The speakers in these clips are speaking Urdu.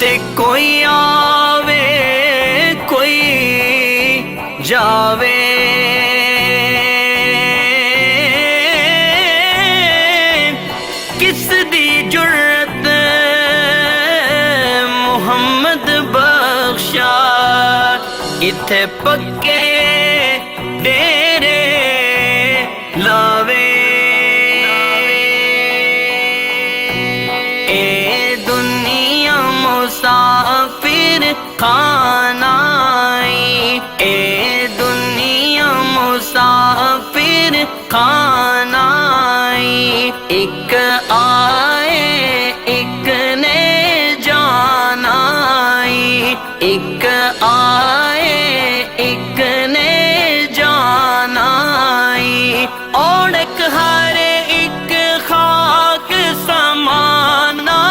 تے کوئی آوے کوئی جاوے، کس دی جرت محمد بخشا، اتھے پکے ڈیرے لاوے۔ اے دنیا مسافر خانہ، اے دنیا مسافر خانہ، ایک آئے ایک نے جانا، ایک آئے ایک نے جانا، اوڑک ہر ایک خاک سمانا،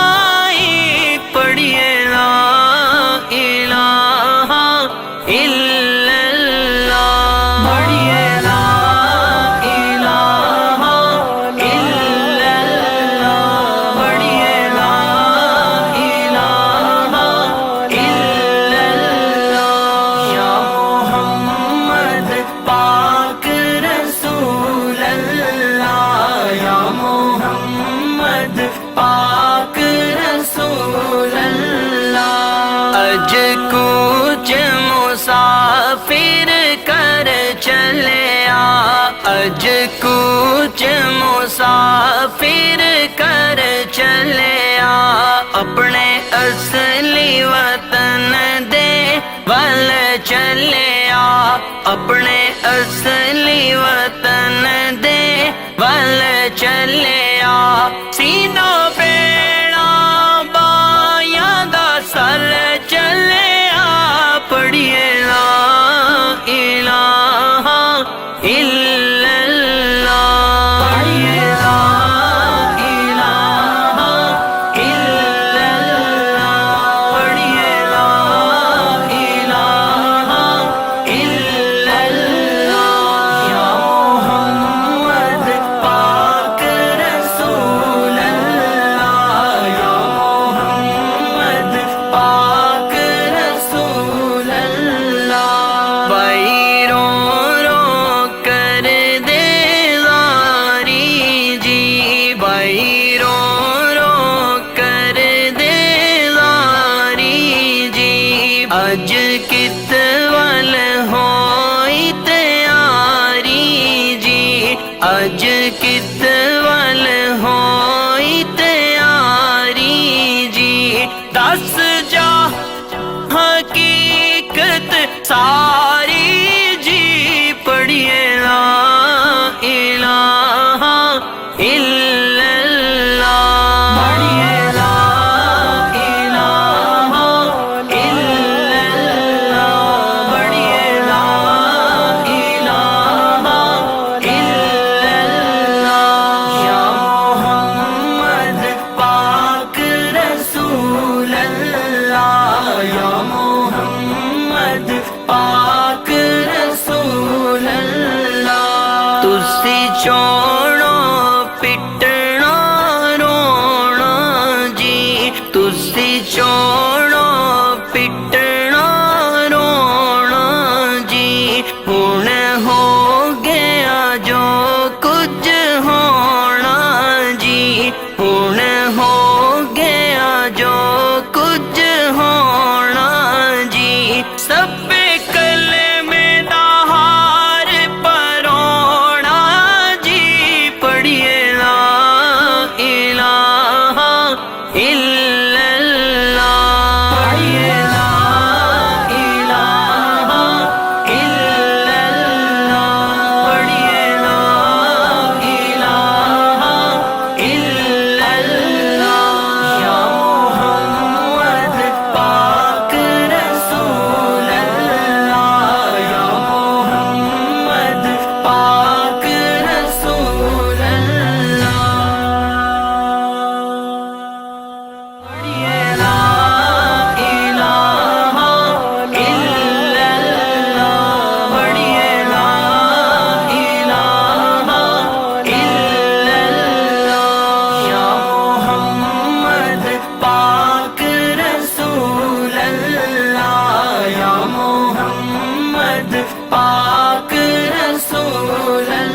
پڑھیے لا الہ الا اللہ، پڑھیے لا الہ الا اللہ، پڑھیے لا الہ الا اللہ، یا محمد پاک رسول اللہ، یا محمد پاک رسول اللہ، اج کچھ مسافر کر چلیا، اج کچھ مسافر کر چلیا، اپنے اصلی وطن دے ول چلیا، اپنے اصلی وطن دے ول چلیا، سینہ پیڑا بایاں دا سر چلیا، پڑھیے لا الہ الا اللہ، پڑھیے لا الہ الا اللہ، پڑھیے لا الہ الا اللہ، یا محمد پاک رسول اللہ، یا محمد پاک رسول اللہ، بھائی رو رو کر دے زاری جی، بھائی رو رو کر دے زاری جی، اج کت ول ہوئی تیاری جی، اج کت ول ہوئی تیاری جی، دس جا حقیقت ساری جی، پڑھیے لا الہ الا اللہ، پڑھیے لا الہ الا اللہ، پڑھیے لا الہ الا اللہ، یا محمد پاک رسول اللہ، یا محمد پاک رسول اللہ